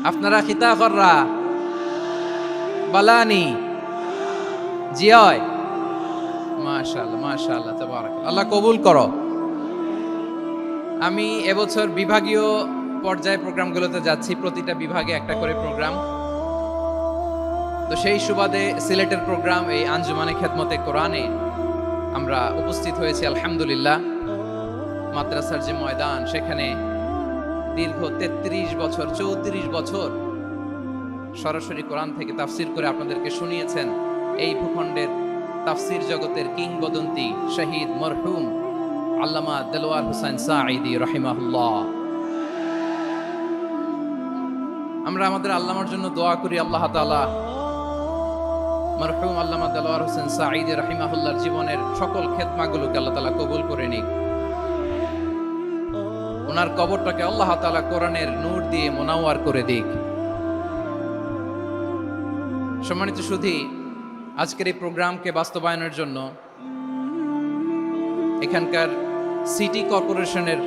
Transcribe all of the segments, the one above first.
আপনারা খিতা কররা বালানি জিয় মাশাআল্লাহ মাশাআল্লাহ তাবারাকাল্লাহ, আল্লাহ কবুল করো। আমি এবছর বিভাগীয় পর্যায়ে প্রোগ্রামগুলোতে যাচ্ছি, প্রতিটা বিভাগে একটা করে প্রোগ্রাম। তো সেই সুবাদে সিলেটের প্রোগ্রাম এই আঞ্জুমানে খেদমতে কোরআনে আমরা উপস্থিত হয়েছি আলহামদুলিল্লাহ। মাদ্রাসার যে ময়দান, সেখানে দীর্ঘ 33 বছর 34 বছর সরাসরি কোরআন থেকে তাফসির করে আপনাদেরকে শুনিয়েছেন এই ভূখণ্ডের তাফসির জগতের কিংবদন্তি শহীদ মরহুম আল্লামা দেলোয়ার হোসেন সাঈদী রাহিমাহুল্লাহ। আমরা আমাদের আল্লামার জন্য দোয়া করি, আল্লাহ তাআলা মরহুম আল্লামা দেলোয়ার হোসেন সাঈদী রাহিমাহুল্লাহর জীবনের সকল খেদমাগুলোকে আল্লাহ তাআলা কবুল করে নিক। ওনার কবরটাকে আল্লাহ তাআলা কোরআনের নূর দিয়ে মোনাওয়ার করে দিক। সম্মানিত সুধী, আজকের এই প্রোগ্রামকে বাস্তবায়নের জন্য এখানকার সিটি কর্পোরেশনের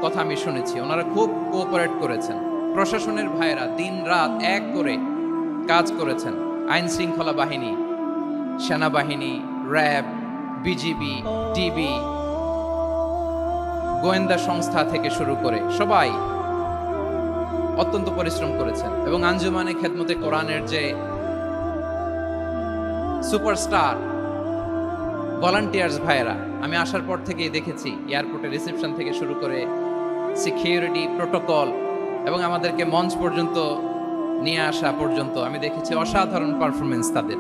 কথা আমি শুনেছি, ওনারা খুব কোঅপারেট করেছেন। প্রশাসনের ভাইয়েরা দিন রাত এক করে কাজ করেছেন। আইন শৃঙ্খলা বাহিনী, সেনাবাহিনী, র্যাব, বিজিবি, ডিবি, গোয়েন্দা সংস্থা থেকে শুরু করে সবাই অত্যন্ত পরিশ্রম করেছেন। এবং আঞ্জুমানে খেদমতে কোরআনের যে সুপারস্টার ভলান্টিয়ার্স ভাইয়েরা, আমি আসার পর থেকেই দেখেছি এয়ারপোর্টের রিসেপশন থেকে শুরু করে সিকিউরিটি প্রোটোকল এবং আমাদেরকে মঞ্চ পর্যন্ত নিয়ে আসা পর্যন্ত আমি দেখেছি অসাধারণ পারফরমেন্স তাদের।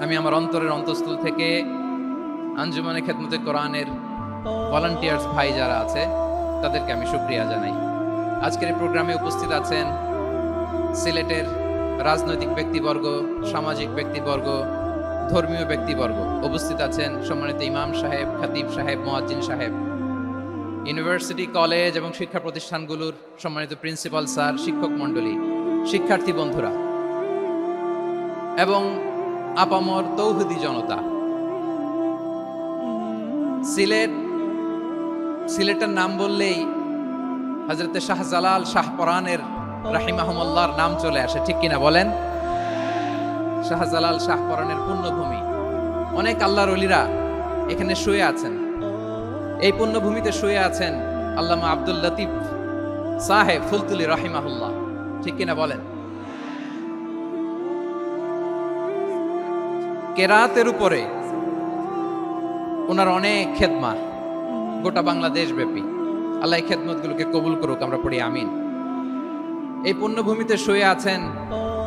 আমি আমার অন্তরের অন্তঃস্থল থেকে আঞ্জুমানে খেদমতে কোরআনের ভলান্টিয়ার্স ভাই যারা আছে তাদেরকে আমি শুকরিয়া জানাই। আজকের এই প্রোগ্রামে উপস্থিত আছেন সিলেটের রাজনৈতিক ব্যক্তিবর্গ, সামাজিক ব্যক্তিবর্গ, ধর্মীয় ব্যক্তিবর্গ। উপস্থিত আছেন সম্মানিত ইমাম সাহেব, খতিব সাহেব, মুয়াজ্জিন সাহেব, ইউনিভার্সিটি, কলেজ এবং শিক্ষা প্রতিষ্ঠানগুলোর সম্মানিত প্রিন্সিপাল স্যার, শিক্ষক মণ্ডলী, শিক্ষার্থী বন্ধুরা এবং আপামর তৌহিদি জনতা। সিলেটের নাম বললেই হযরতে শাহজালাল শাহপরানের রাহিমাহুমুল্লাহর নাম চলে আসে, ঠিক কিনা বলেন? শাহজালাল শাহপরানের পুণ্যভূমি। অনেক আল্লাহর ওলিরা এখানে শুয়ে আছেন। এই পুণ্যভূমিতে শুয়ে আছেন আল্লামা আব্দুল লতিফ সাহেব ফুলতুলি রাহিমাহুল্লাহ, ঠিক কিনা বলেন? কেরাতের উপরে ওনার অনেক খেদমা গোটা বাংলাদেশ ব্যাপী। আল্লাহ এই খেদমতগুলোকে কবুল করুক, আমরা পড়ি আমিন। এই পুণ্যভূমিতে শুয়ে আছেন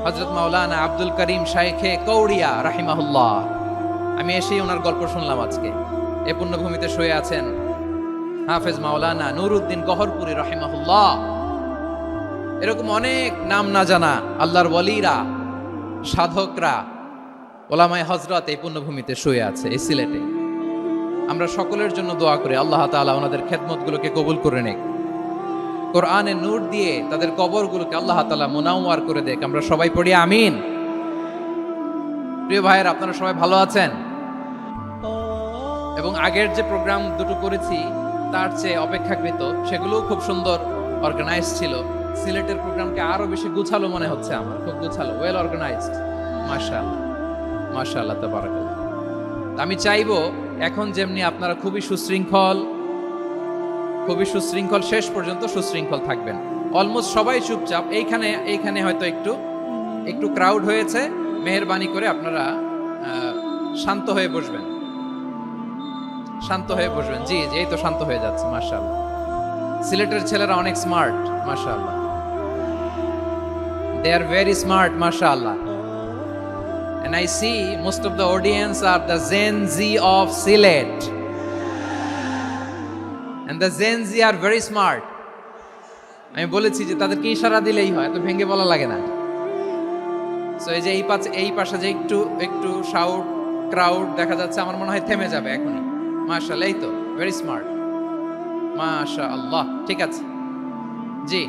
হযরত মাওলানা আব্দুল করিম শাইখে কৌড়িয়া রাহিমাহুল্লাহ। আমি এসেই ওনার গল্প শুনলাম আজকে। এই পুণ্যভূমিতে শুয়ে আছেন হাফেজ মাওলানা নুরউদ্দিন গহরপুরি রাহিমাহুল্লাহ। এরকম অনেক নাম না জানা আল্লাহর ওয়ালিরা, সাধকরা, ওলামায়ে হযরত এই পুণ্যভূমিতে শুয়ে আছে এই সিলেটে। আমরা সকলের জন্য দোয়া করি আল্লাহ তাআলা ওনাদের খেদমতগুলোকে কবুল করে নেক। কোরআনের নূর দিয়ে তাদের কবরগুলোকে আল্লাহ তাআলা মুনাওয়ার করে দেখ। আমরা সবাই পড়ি আমিন। প্রিয় ভাইয়েরা, আপনারা সবাই ভালো আছেন? এবং আগের যে প্রোগ্রাম দুটো করেছি তার চেয়ে অপেক্ষাকৃত সেগুলোও খুব সুন্দর অর্গানাইজ ছিল। সিলেটের প্রোগ্রামকে আরো বেশি গুছালো মনে হচ্ছে আমার, খুব গুছালো, ওয়েল অর্গানাইজড। মাশাআল্লাহ মাশাআল্লাহ তাবারাকাল্লাহ। আমি চাইবো এখন যেমনি আপনারা খুবই সুশৃঙ্খল শেষ পর্যন্ত সুশৃঙ্খল থাকবেন। অলমোস্ট সবাই চুপচাপ, এইখানে হয়তো একটু ক্রাউড হয়েছে, মেহেরবানি করে আপনারা শান্ত হয়ে বসবেন। জি জি, এই তো শান্ত হয়ে যাচ্ছে। মাশাআল্লাহ, সিলেটের ছেলেরা অনেক স্মার্ট, মাশাআল্লাহ, দে আর ভেরি স্মার্ট, মাশাআল্লাহ। And I see most of the audience are the Gen Z of Sylhet. And the Gen Z are very smart. আমি বলেছি যে তাদেরকে ইশারা দিলেই হয়, এত ভেঙে বলা লাগে না। সো এই যে এই পাশে যে একটু শাউট ক্রাউড দেখা যাচ্ছে, আমার মনে হয় থেমে যাবে এখনই। মাশাআল্লাহ, এই তো ভেরি স্মার্ট, মাশাআল্লাহ। ঠিক আছে জি,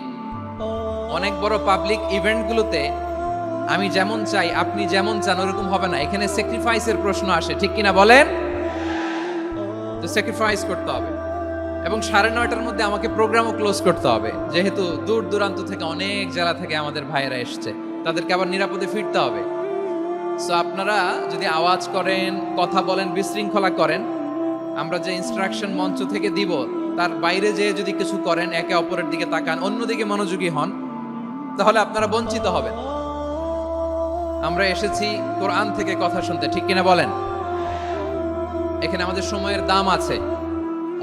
অনেক বড় পাবলিক ইভেন্টগুলোতে আমি যেমন চাই আপনি যেমন চান ওরকম হবে না। এখানে স্যাক্রিফাইসের প্রশ্ন আসে, ঠিক কিনা বলেন? তো স্যাক্রিফাইস করতে হবে এবং 9:30টার মধ্যে আমাকে প্রোগ্রামও ক্লোজ করতে হবে, যেহেতু দূর দূরান্ত থেকে অনেক জেলা থেকে আমাদের ভাইয়েরা এসছে, তাদেরকে আবার নিরাপদে ফিরতে হবে। সো আপনারা যদি আওয়াজ করেন, কথা বলেন, বিশৃঙ্খলা করেন, আমরা যে ইনস্ট্রাকশন মঞ্চ থেকে দিব তার বাইরে যেয়ে যদি কিছু করেন, একে অপরের দিকে তাকান, অন্যদিকে মনোযোগী হন, তাহলে আপনারা বঞ্চিত হবেন। আমরা এসেছি কোরআন থেকে কথা শুনতে, ঠিক কিনা বলেন? এখানে আমাদের সময়ের দাম আছে।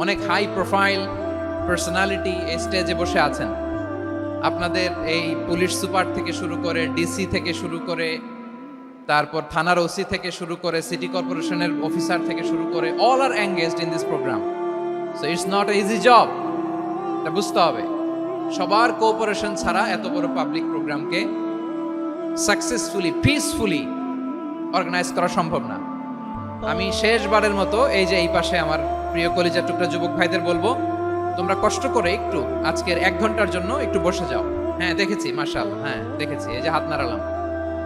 অনেক হাই প্রোফাইল পার্সোনালিটি এই স্টেজে বসে আছেন। আপনাদের এই পুলিশ সুপার থেকে শুরু করে, ডিসি থেকে শুরু করে, তারপর থানার ওসি থেকে শুরু করে, সিটি কর্পোরেশনের অফিসার থেকে শুরু করে, all are engaged in this program. So it's not a easy job, এটা বুঝতে হবে। সবার কোঅপারেশন ছাড়া এত বড় পাবলিক প্রোগ্রামকে সাকসেসফুলি, পিসফুলি অর্গানাইজ করা সম্ভব না। আমি শেষবারের মতো এই যে এই পাশে আমার প্রিয় কলিজার টুকরা যুবক ভাইদের বলবো, তোমরা কষ্ট করে একটু আজকের 1 ঘন্টার জন্য একটু বসে যাও। হ্যাঁ দেখেছি, মাশাআল্লাহ, হ্যাঁ দেখেছি, এই যে হাত নাড়ালাম,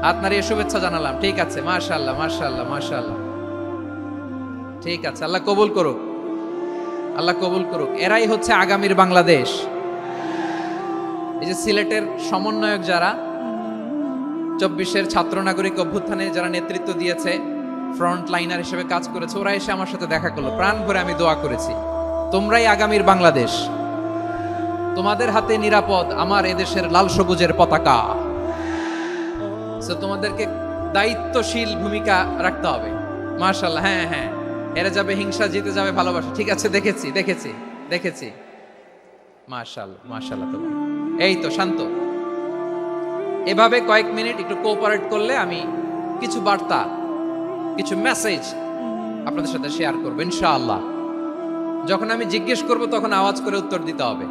হাত নাড়িয়ে শুভেচ্ছা জানালাম, ঠিক আছে, মাশাআল্লাহ মাশাআল্লাহ মাশাআল্লাহ, ঠিক আছে, আল্লাহ কবুল করুক, আল্লাহ কবুল করুক। এরাই হচ্ছে আগামীর বাংলাদেশ। এই যে সিলেটের সমন্বয়ক যারা 24-এর ছাত্র নাগরিক অভ্যুত্থানে যারা নেতৃত্ব দিয়েছে, ফ্রন্ট লাইনার হিসেবে কাজ করেছে, ওরা এসে আমার সাথে দেখা করলো, প্রাণ ভরে আমি দোয়া করেছি, তোমরাই আগামীর বাংলাদেশ, তোমাদের হাতে নিরাপদ আমার এদেশের লাল সবুজের পতাকা। সো তোমাদেরকে দায়িত্বশীল ভূমিকা রাখতে হবে। মাশাআল্লাহ, হ্যাঁ হ্যাঁ, হেরে যাবে হিংসা, জিতে যাবে ভালোবাসা, ঠিক আছে, দেখেছি দেখেছি দেখেছি, মাশাআল্লাহ মাশাআল্লাহ। তো এই তো শান্ত, এভাবে কয়েক মিনিট একটু কোঅপারেট করলে আমি কিছু বার্তা, কিছু মেসেজ আপনাদের সাথে শেয়ার করবো ইনশাআল্লাহ। যখন আমি জিজ্ঞেস করব তখন আওয়াজ করে উত্তর দিতে হবে,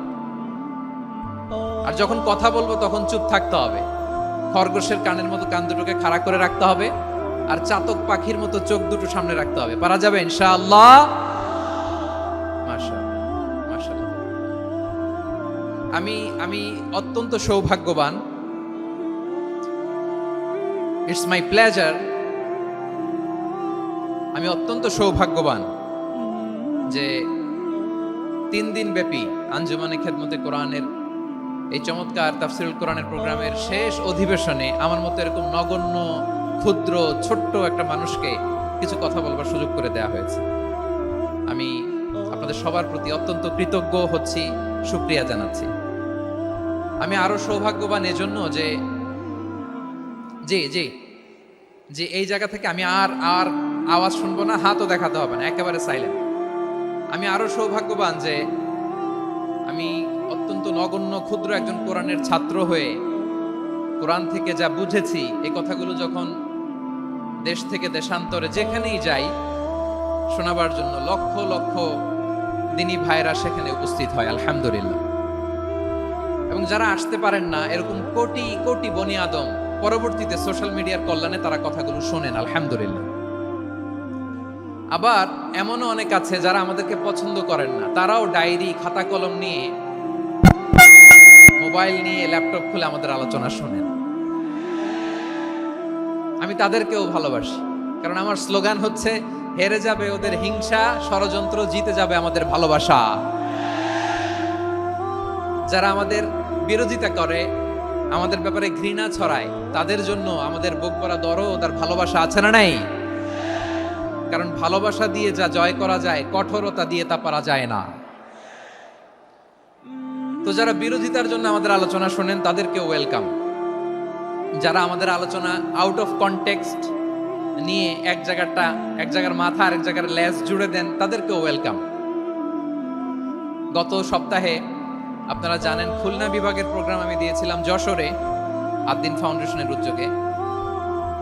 আর যখন কথা বলবো তখন চুপ থাকতে হবে। খরগোশের কানের মতো কান দুটোকে খাড়া করে রাখতে হবে, আর চাতক পাখির মতো চোখ দুটো সামনে রাখতে হবে। পারা যাবে ইনশাআল্লাহ? মাশাআল্লাহ মাশাআল্লাহ। আমি অত্যন্ত সৌভাগ্যবান, ইটস মাই প্লেজার, আমি অত্যন্ত সৌভাগ্যবান যে 3 দিন ব্যাপী আঞ্জুমানে খেদমতে কোরআনের এই চমৎকার তাফসীরুল কোরআনের প্রোগ্রামের শেষ অধিবেশনে আমার মতো এরকম নগণ্য, ক্ষুদ্র, ছোট্ট একটা মানুষকে কিছু কথা বলবার সুযোগ করে দেয়া হয়েছে। আমি আপনাদের সবার প্রতি অত্যন্ত কৃতজ্ঞ হচ্ছি, শুকরিয়া জানাচ্ছি। আমি আরো সৌভাগ্যবান এজন্য যে জি জি জি এই জায়গা থেকে আমি আর আওয়াজ শুনবো না, হাতও দেখাতে হবে না, একেবারে সাইলেন্ট। আমি আরো সৌভাগ্যবান যে আমি অত্যন্ত নগণ্য, ক্ষুদ্র একজন কোরআনের ছাত্র হয়ে কোরআন থেকে যা বুঝেছি, এই কথাগুলো যখন দেশ থেকে দেশান্তরে যেখানেই যাই শোনাবার জন্য লক্ষ লক্ষ দিনী ভাইরা সেখানে উপস্থিত হয়, আলহামদুলিল্লাহ। এবং যারা আসতে পারেন না, এরকম কোটি কোটি বনি আদম পরবর্তীতে সোশ্যাল মিডিয়ার কল্যাণে তারা কথাগুলো শোনেন, আলহামদুলিল্লাহ। আবার এমনও অনেক আছে যারা আমাদেরকে পছন্দ করেন না, তারাও ডায়েরি, খাতা কলম নিয়ে, মোবাইল নিয়ে, ল্যাপটপ খুলে আমাদের আলোচনা শোনেন। আমি তাদেরকেও ভালোবাসি, কারণ আমার স্লোগান হচ্ছে, হেরে যাবে ওদের হিংসা, ষড়যন্ত্র, জিতে যাবে আমাদের ভালোবাসা। যারা আমাদের বিরোধিতা করে, আমাদের ব্যাপারে ঘৃণা ছড়ায়, তাদের জন্য আমাদের বুক ভরা দরদ আর ভালোবাসা আছে না নাই? কারণ ভালোবাসা দিয়ে যা জয় করা যায়, কঠোরতা দিয়ে তা পারা যায় না। তো যারা বিরোধিতার জন্য আমাদের আলোচনা শোনেন তাদেরকে ওয়েলকাম। যারা আমাদের আলোচনা আউট অফ কনটেক্সট নিয়ে এক জায়গার মাথা আর এক জায়গার লেজ জুড়ে দেন, তাদেরকেও ওয়েলকাম। গত সপ্তাহে আপনারা জানেন খুলনা বিভাগের প্রোগ্রাম আমি দিয়েছিলাম যশোরে, আদ্দিন ফাউন্ডেশনের উদ্যোগে।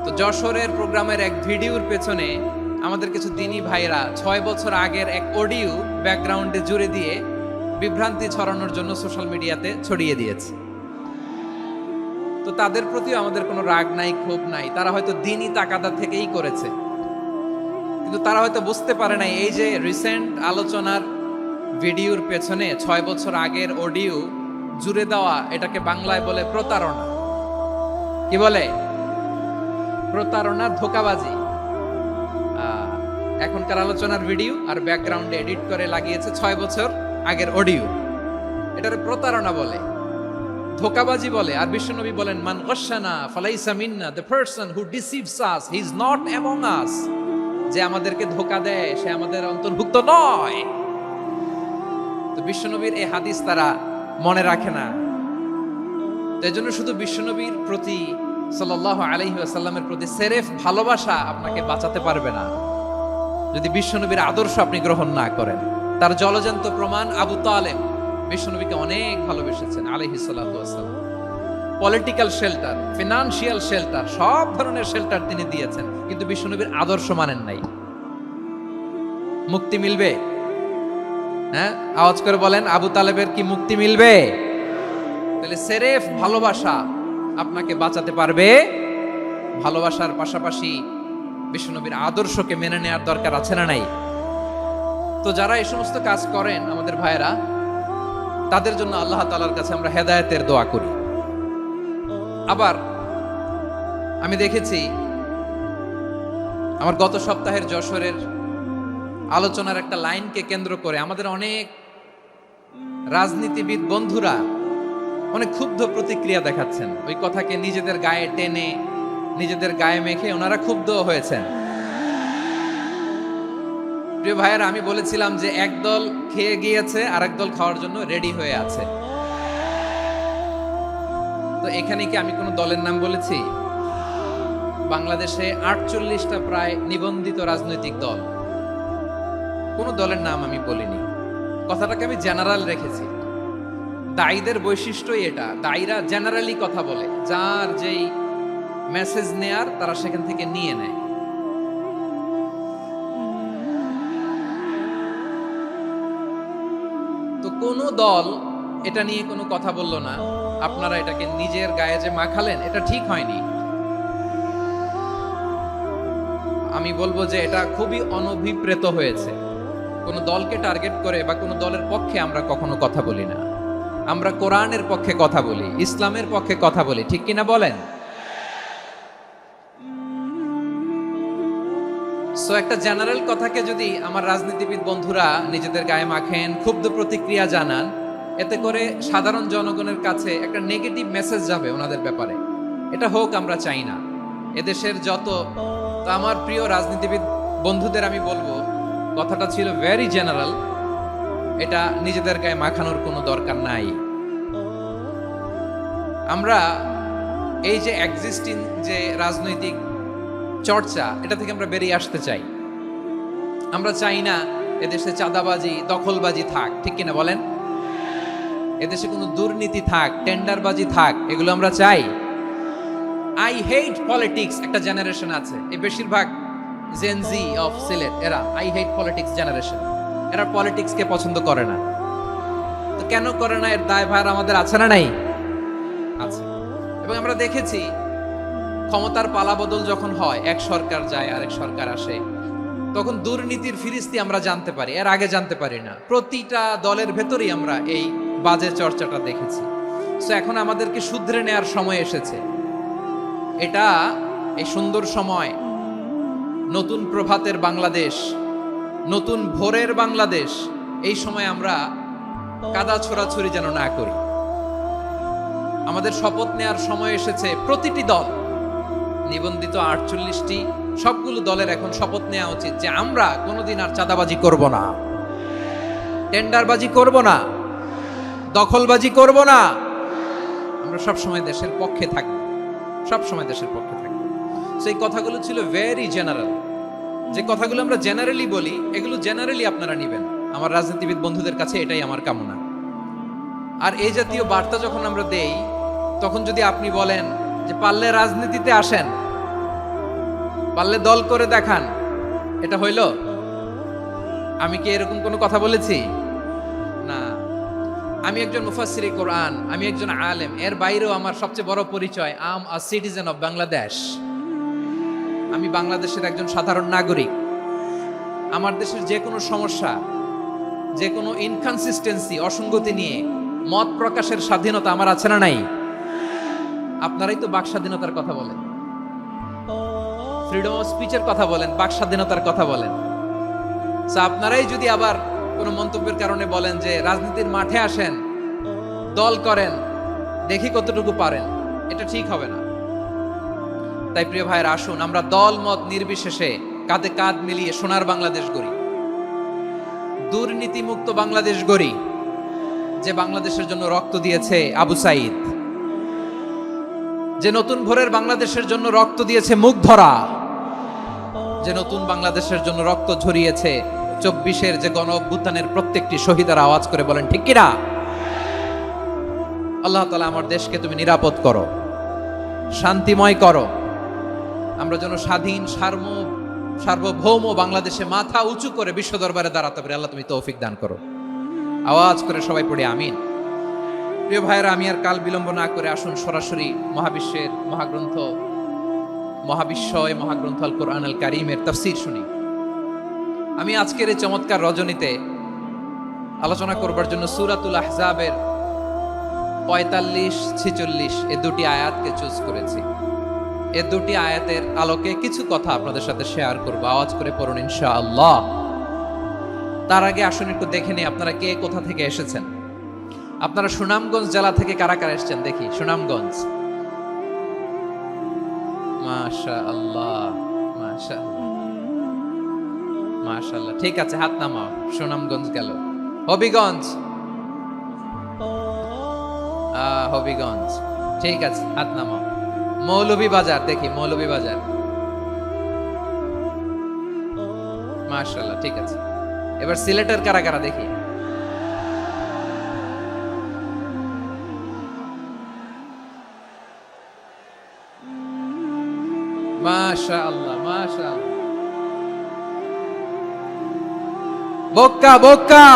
তো যশোরের প্রোগ্রামের এক ভিডিওর পেছনে আমাদের কিছু দিনী ভাইরা 6 বছর আগের এক অডিও ব্যাকগ্রাউন্ডে জুড়ে দিয়ে বিভ্রান্তি ছড়ানোর জন্য সোশ্যাল মিডিয়াতে ছড়িয়ে দিয়েছে। তো তাদের প্রতিও আমাদের কোনো রাগ নাই, ক্ষোভ নাই, তারা হয়তো দিনই তাকাদা থেকেই করেছে, কিন্তু তারা হয়তো বুঝতে পারে নাই এই যে রিসেন্ট আলোচনার ভিডিওর পেছনে 6 বছর আগের অডিও জুড়ে দেওয়া, এটাকে বাংলায় বলে প্রতারণা। কি বলে? প্রতারণা, ধোঁকাবাজি। এখনকার আলোচনার ভিডিও আর ব্যাকগ্রাউন্ডে এডিট করে লাগিয়েছে 6 বছর আগের অডিও, এটারে প্রতারণা বলে, ধোঁকাবাজি বলে। আর বিশ্বনবী বলেন, মান গাশশানা ফালাইসা মিন্না, the person who deceives us he is not among us. যে আমাদেরকে ধোঁকা দেয় সে আমাদের অন্তর্ভুক্ত নয়। তো বিশ্বনবীর এই হাদিস তারা মনে রাখে না। তো এই জন্য শুধু বিশ্বনবীর প্রতি সাল্লাল্লাহু আলাইহি ওয়াসাল্লামের প্রতি সেরেফ ভালোবাসা আপনাকে বাঁচাতে পারবে না যদি বিশ্বনবীর আদর্শ আপনি গ্রহণ না করেন। তার জলজান্ত প্রমাণ আবু তালেব বিশ্বনবীকে অনেক ভালোবেসেছেন আলাইহিস সালাতু ওয়াসসালাম। পলিটিক্যাল শেল্টার, ফিনান্সিয়াল শেল্টার, সব ধরনের শেল্টার তিনি দিয়েছেন, কিন্তু বিশ্বনবীর আদর্শ মানেন নাই। মুক্তি মিলবে? হ্যাঁ, আওয়াজ করে বলেন, আবু তালেবের কি মুক্তি মিলবে? তাহলে সেরেফ ভালোবাসা আপনাকে বাঁচাতে পারবে। ভালোবাসার পাশাপাশি বিশ্বনবীর আদর্শকে মেনে নেওয়ার দরকার আছে না নাই? তো যারা এই সমস্ত কাজ করেন আমাদের ভাইয়েরা, তাদের জন্য আল্লাহ তাআলার কাছে আমরা হেদায়েতের দোয়া করি। আবার আমি দেখেছি আমার গত সপ্তাহের যশোরের আলোচনার একটা লাইনকে কেন্দ্র করে আমাদের অনেক রাজনীতিবিদ বন্ধুরা অনেক ক্ষুব্ধ প্রতিক্রিয়া দেখাচ্ছেন। ওই কথাকে নিজেদের গায়ে টেনে, নিজেদের গায়ে মেখে ওনারা ক্ষুব্ধ হয়েছেন। প্রিয় ভাইয়েরা, আমি বলেছিলাম যে একদল খেয়ে গিয়েছে আর একদল খাওয়ার জন্য রেডি হয়ে আছে। তো এখানে কি আমি কোনো দলের নাম বলেছি? বাংলাদেশে 48টা প্রায় নিবন্ধিত রাজনৈতিক দল, কোন দলের নাম আমি বলিনি। কথাটাকে আমি জেনারেল রেখেছি। দায়ীদের বৈশিষ্ট্যই এটা, দায়ীরা জেনারেলি কথা বলে, যার যেই মেসেজ নেয়ার তারা সেখান থেকে নিয়ে নেয়। তো কোন দল এটা নিয়ে কোনো কথা বলল না। আপনারা এটাকে নিজের গায়ে যে মাখালেন, এটা ঠিক হয়নি। আমি বলবো যে এটা খুবই অনভিপ্রেত হয়েছে। কোন দলকে টার্গেট করে বা কোন দলের পক্ষে আমরা কখনো কথা বলি না। আমরা কোরআনের পক্ষে কথা বলি, ইসলামের পক্ষে কথা বলি, ঠিক কিনা বলেন? সো একটা জেনারেল কথাকে যদি আমার রাজনীতিবিদ বন্ধুরা নিজেদের গায়ে মাখেন, ক্ষুব্ধ প্রতিক্রিয়া জানান, এতে করে সাধারণ জনগণের কাছে একটা নেগেটিভ মেসেজ যাবে ওনাদের ব্যাপারে। এটা হোক আমরা চাই না। এদেশের যত, তো আমার প্রিয় রাজনীতিবিদ বন্ধুদের আমি বলবো, কথাটা ছিল ভেরি জেনারেল, এটা নিজেদের গায়ে মাখানোর কোনো দরকার নাই। আমরা এই যে এক্সিস্টিং যে রাজনৈতিক চর্চা, এটা থেকে আমরা বেরিয়ে আসতে চাই। আমরা চাই না এদেশে চাঁদাবাজি, দখলবাজি থাক, ঠিক কিনা বলেন? এদেশে কোনো দুর্নীতি থাক, টেন্ডারবাজি থাক, এগুলো আমরা চাই। আই হেট পলিটিক্স একটা জেনারেশন আছে, এই বেশিরভাগ জেন জি অফ সিলেট, এরা আই হেট পলিটিক্স জেনারেশন। এরা পলিটিক্সকে পছন্দ করে না। তো কেন করে না, এর দায়ভার আমাদের আছে না নাই? আছে। এবং আমরা দেখেছি ক্ষমতার পালাবদল যখন হয়, এক সরকার যায় আরেক সরকার আসে, তখন দুর্নীতির ফিরিস্তি আমরা জানতে পারি, এর আগে জানতে পারি না। প্রতিটা দলের ভেতরেই আমরা এই বাজে চর্চাটা দেখেছি। সো এখন আমাদেরকে শুধরে নেওয়ার সময় এসেছে। এটা এই সুন্দর সময়, নতুন প্রভাতের বাংলাদেশ, নতুন ভোরের বাংলাদেশ, এই সময় আমরা কাদা ছোড়াছুড়ি যেন না করি। আমাদের শপথ নেওয়ার সময় এসেছে। প্রতিটি দল, নিবন্ধিত 48টি, সবগুলো দলের এখন শপথ নেওয়া উচিত যে আমরা কোনোদিন আর চাঁদাবাজি করব না, টেন্ডারবাজি করব না, দখলবাজি করব না। আমরা সবসময় দেশের পক্ষে থাকব, সবসময় দেশের পক্ষে থাকব। সেই কথাগুলো ছিল ভেরি জেনারেল। যে কথাগুলো আমরা জেনারেলি বলি, এগুলো জেনারেলি আপনারা নেবেন। আমার রাজনীতিবিদ বন্ধুদের কাছে এটাই আমার কামনা। আর এই জাতীয় বার্তা যখন আমরা দেই, তখন যদি আপনি বলেন যে পারলে রাজনীতিতে আসেন, পারলে দল করে দেখান, এটা হইল? আমি কি এরকম কোনো কথা বলেছি? না। আমি একজন মুফাসসিরে কোরআন, আমি একজন আলেম, এর বাইরেও আমার সবচেয়ে বড় পরিচয়, I am a citizen of Bangladesh. আমি বাংলাদেশের একজন সাধারণ নাগরিক। আমার দেশের যে কোনো সমস্যা, যে কোনো ইনকনসিস্টেন্সি, অসঙ্গতি নিয়ে মত প্রকাশের স্বাধীনতা আমার আছে না নাই? আপনারাই তো বাক স্বাধীনতার কথা বলেন, ফ্রিডম অফ স্পিচের কথা বলেন, বাক স্বাধীনতার কথা বলেন। আপনারাই যদি আবার কোন মন্তব্যের কারণে বলেন যে রাজনীতির মাঠে আসেন, দল করেন, দেখি কতটুকু পারেন, এটা ঠিক হবে না। তাই প্রিয় ভাইয়ের, আসুন আমরা দল মত নির্বিশেষে কাঁধে কাঁধ মিলিয়ে সোনার বাংলাদেশ গড়ি, দুর্নীতিমুক্ত বাংলাদেশ গড়ি, যে বাংলাদেশের জন্য রক্ত দিয়েছে আবু সাইদ, যে নতুন ভোরের বাংলাদেশের জন্য রক্ত দিয়েছে মুগ্ধরা, যে নতুন বাংলাদেশের জন্য রক্ত ঝরিয়েছে 24-এর যে গণ অভ্যুত্থানের প্রত্যেকটি শহীদের আওয়াজ করে বলেন ঠিক কিনা? আল্লাহ তাআলা আমার দেশকে তুমি নিরাপদ করো, শান্তিময় করো, আমরা যেন স্বাধীন সার্বভৌম বাংলাদেশে মাথা উঁচু করে বিশ্ব দরবারে দাঁড়াতে পারি। আল্লাহ তুমি তৌফিক দান করো। আওয়াজ করে সবাই পড়ি আমিন। প্রিয় ভাইয়েরা, আমি আর কাল বিলম্ব না করে আসুন সরাসরি মহাবিশ্বের মহাগ্রন্থ মহাগ্রন্থ আল কোরআন আল কারীমের তাফসীর শুনি। আমি আজকের এই চমৎকার রজনীতে আলোচনা করবার জন্য সূরাতুল আহজাবের 45-46 এই দুটি আয়াতকে চুজ করেছি। এই দুটি আয়াতের আলোকে কিছু কথা আপনাদের সাথে শেয়ার করব। আওয়াজ করে পড়ুন ইনশাআল্লাহ। তার আগে আসুন একটু দেখে নিই আপনারা কে কোথা থেকে এসেছেন। আপনারা সুনামগঞ্জ জেলা থেকে কারা কারা এসেছেন দেখি। সুনামগঞ্জ, মাশাআল্লাহ মাশাআল্লাহ মাশাআল্লাহ, ঠিক আছে, হাত নামাও। সুনামগঞ্জ গেল। হবিগঞ্জ, হবিগঞ্জ, ঠিক আছে, হাত নামাও। মৌলভীবাজার, দেখি মৌলভীবাজার, মাশাআল্লাহ, ঠিক আছে। এবার সিলেটের কারা কারা দেখি। মাশাআল্লাহ মাশাআল্লাহ। বক্কা বক্কা,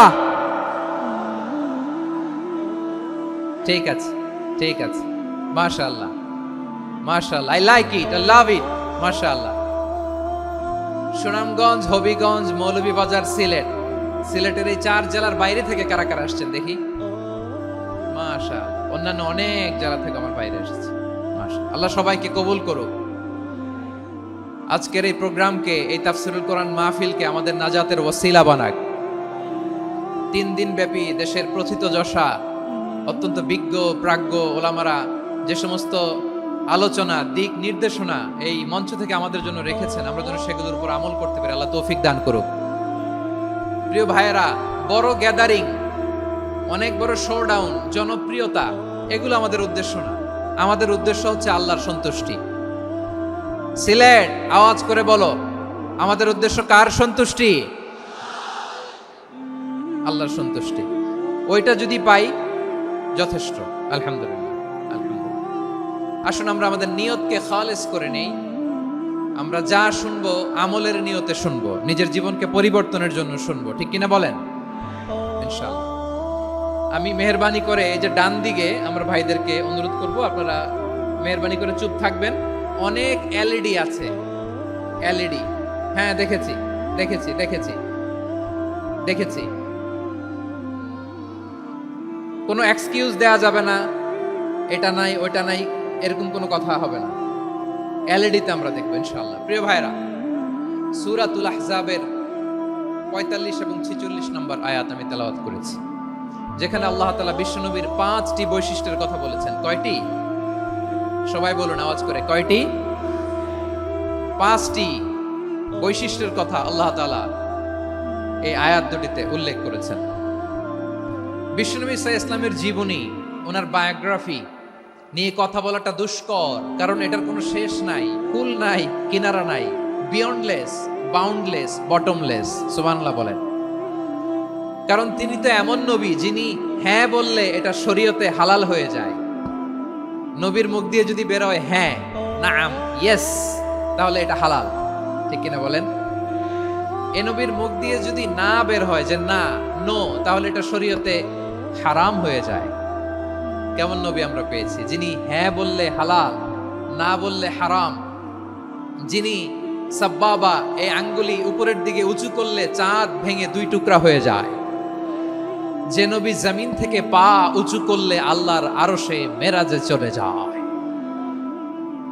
ঠিক আছে ঠিক আছে, মাশাআল্লাহ মাশাআল্লাহ, I like it, I love it, মাশাআল্লাহ। সুনামগঞ্জ, হবিগঞ্জ, মৌলভীবাজার, সিলেটের এই 4 জেলার বাইরে থেকে কারা কারা আসছেন দেখি। মাশাআল্লাহ, অন্যান্য অনেক জেলা থেকে আমার বাইরে এসেছে। মাশাআল্লাহ, আল্লাহ সবাইকে কবুল করুক। আজকের এই প্রোগ্রামকে, এই তাফসীরুল কোরআন মাহফিলকে আমাদের নাজাতের ওসিলা বানাক। 3 দিন ব্যাপী দেশের প্রথিতযশা অত্যন্ত বিজ্ঞ প্রাজ্ঞ ওলামারা যে সমস্ত আলোচনা, দিক নির্দেশনা এই মঞ্চ থেকে আমাদের জন্য রেখেছেন, আমরা যেন সেগুলোর উপর আমল করতে পারি। আল্লাহ তৌফিক দান করুক। প্রিয় ভাইয়েরা, বড় গ্যাদারিং, অনেক বড় শোডাউন, জনপ্রিয়তা, এগুলো আমাদের উদ্দেশ্য না। আমাদের উদ্দেশ্য হচ্ছে আল্লাহর সন্তুষ্টি। সিলেট, আওয়াজ করে বলো, আমাদের উদ্দেশ্য কার সন্তুষ্টি? আল্লাহর সন্তুষ্টি। ওইটা যদি পাই যথেষ্ট, আলহামদুলিল্লাহ আলহামদুলিল্লাহ। আসুন আমরা আমাদের নিয়তকে খালেস করে নেই। আমরা যা শুনবো আমলের নিয়তে শুনবো, নিজের জীবনকে পরিবর্তনের জন্য শুনবো, ঠিক কিনা বলেন? ইনশাআল্লাহ। আমি মেহেরবানি করে এই যে ডান দিকে আমার ভাইদেরকে অনুরোধ করব, আপনারা মেহেরবানি করে চুপ থাকবেন। অনেক এলইডি আছে, এলইডি, হ্যাঁ দেখেছি দেখেছি দেখেছি দেখেছি। কোনো এক্সকিউজ দেয়া যাবে না, এটা নাই ওইটা নাই, এরকম কোনো কথা হবে না। এলইডিতে আমরা দেখবো ইনশাআল্লাহ। প্রিয় ভাইরা, সূরাতুল আহজাবের 45 এবং 46 নম্বর আয়াত আমি তেলাওয়াত করেছি, যেখানে আল্লাহ তাআলা বিশ্বনবীর 5টি বৈশিষ্ট্যের কথা বলেছেন। কয়টি? সবাই বলুন আওয়াজ করে, কয়টি? 5টি বৈশিষ্ট্যের কথা আল্লাহ তাআলা এই আয়াত দুটিতে উল্লেখ করেছেন। বিশ্বনবী সাল্লাল্লাহু আলাইহি ইসলামের জীবনী, ওনার বায়োগ্রাফি নিয়ে কথা বলাটা দুষ্কর, কারণ এটার কোনো শেষ নাই, কুল নাই, কিনারা নাই, বিয়ন্ডলেস, বাউন্ডলেস, বটমলেস। সুবহানাল্লাহ বলেন। কারণ তিনি তো এমন নবী যিনি হ্যাঁ বললে এটা শরীয়তে হালাল হয়ে যায়। নবীর মুখ দিয়ে যদি বের হয় হ্যাঁ, নাম, ইয়েস, তাহলে এটা হালাল, ঠিক কিনা বলেন? এ নবীর মুখ দিয়ে যদি না বের হয় যে না, নো, তাহলে এটা শরীয়তে হারাম হয়ে যায়। কেমন নবী আমরা পেয়েছি, যিনি হ্যাঁ বললে হালাল, না বললে হারাম, যিনি সাব্বাবা, এই আঙ্গুলি উপরের দিকে উঁচু করলে চাঁদ ভেঙে 2 টুকরা হয়ে যায়, যে নবী জমিন থেকে পা উঁচু করলে আল্লাহর আরশে মেরাজে চলে যায়,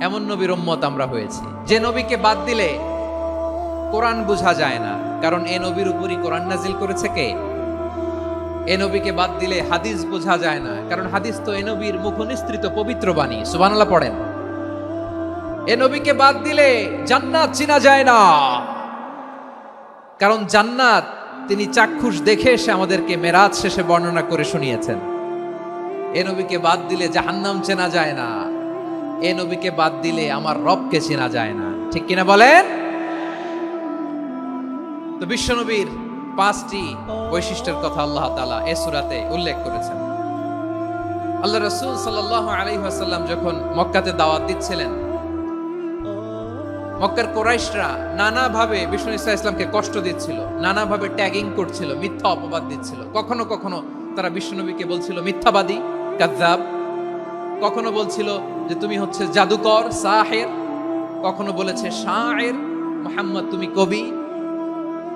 এমন নবীর উম্মত আমরা হয়েছি। যে নবীকে বাদ দিলে কোরআন বোঝা যায় না, কারণ এ নবীর উপরই কোরআন নাজিল করেছে কে? এ নবীকে বাদ দিলে হাদিস বোঝা যায় না, কারণ হাদিস তো এ নবীর মুখনিসৃত পবিত্র বাণী। সুবহানাল্লাহ পড়েন। এ নবীকে বাদ দিলে জান্নাত চিনা যায় না, কারণ জান্নাত তিনি চাক্ষুষ দেখে এসে আমাদেরকে মেরাজ শেষে বর্ণনা করে শুনিয়েছেন। এ নবীকে বাদ দিলে জাহান্নাম চেনা যায় না, এ নবীকে বাদ দিলে আমার রবকে চেনা যায় না। ঠিক কিনা বলেন? তো বিশ্বনবীর 5টি বৈশিষ্ট্যের কথা আল্লাহ তাআলা এই সূরাতে উল্লেখ করেছেন। আল্লাহ রাসূল সাল্লাল্লাহু আলাইহি ওয়াসাল্লাম যখন মক্কাতে দাওয়াত দিচ্ছিলেন, মক্কার কুরাইশরা নানাভাবে বিষ্ণু ঈসা ইসলামকে কষ্ট দিচ্ছিল, নানাভাবে ট্যাগিং করছিল, মিথ্যা অপবাদ দিচ্ছিল। কখনো কখনো তারা বিশ্বনবীকে বলছিল মিথ্যাবাদী, কাযযাব। কখনো বলছিল যে তুমি হচ্ছে জাদুকর, সাহের। কখনো বলেছে শায়ের, মুহাম্মদ তুমি কবি।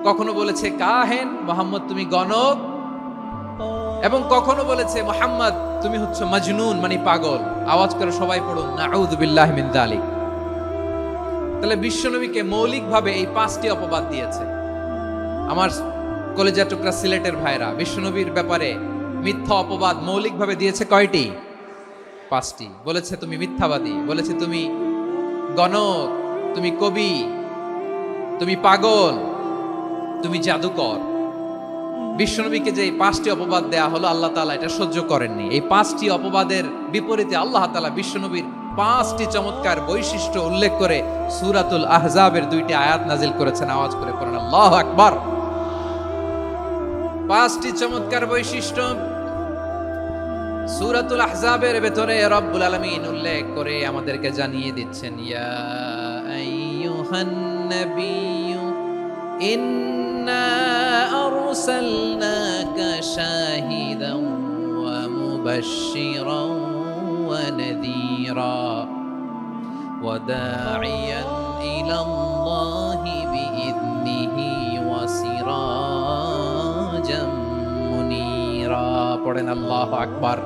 কখনো বলেছে কাহেন, মুহাম্মদ তুমি গণক। এবং কখনো বলেছে মুহাম্মদ তুমি হচ্ছে মাজনুন, মানে পাগল। আওয়াজ করে সবাই পড়ুন নাউযু বিল্লাহি মিন যালিক। তাহলে বিশ্বনবীকে মৌলিকভাবে এই 5টি অপবাদ দিয়েছে। আমার কলেজা টুকরা সিলেটের ভাইরা, বিশ্বনবীর ব্যাপারে মিথ্যা অপবাদ মৌলিকভাবে দিয়েছে কয়টি? 5টি। বলেছে তুমি মিথ্যাবাদী, বলেছে তুমি গণক, তুমি কবি, তুমি পাগল, তুমি জাদুকর। বিশ্বনবীকে যে এই 5টি অপবাদ দেয়া হলো, আল্লাহ তাআলা এটা সহ্য করেননি। এই 5টি অপবাদের বিপরীতে আল্লাহ তাআলা বিশ্বনবীর 5টি চমৎকার বৈশিষ্ট্য উল্লেখ করে সূরাতুল আহজাবের 2টি আয়াত নাজিল করেছেন। আওয়াজ করে পড়েন আল্লাহু আকবার। 5টি চমৎকার বৈশিষ্ট্য সূরাতুল আহজাবের ভেতরে রব্বুল আলামিন উল্লেখ করে আমাদেরকে জানিয়ে দিচ্ছেন, ইয়া আইয়ুহান নাবিয়্যু ইন্না আরসালনাকা শাহিদান ওয়া মুবাশশিরান ওয়া নাযীরা ওয়া দাঈয়ান ইলাল্লাহি বিইذনিহি ওয়া সিরাজাম মুনীরা। পড়েন আল্লাহু আকবার।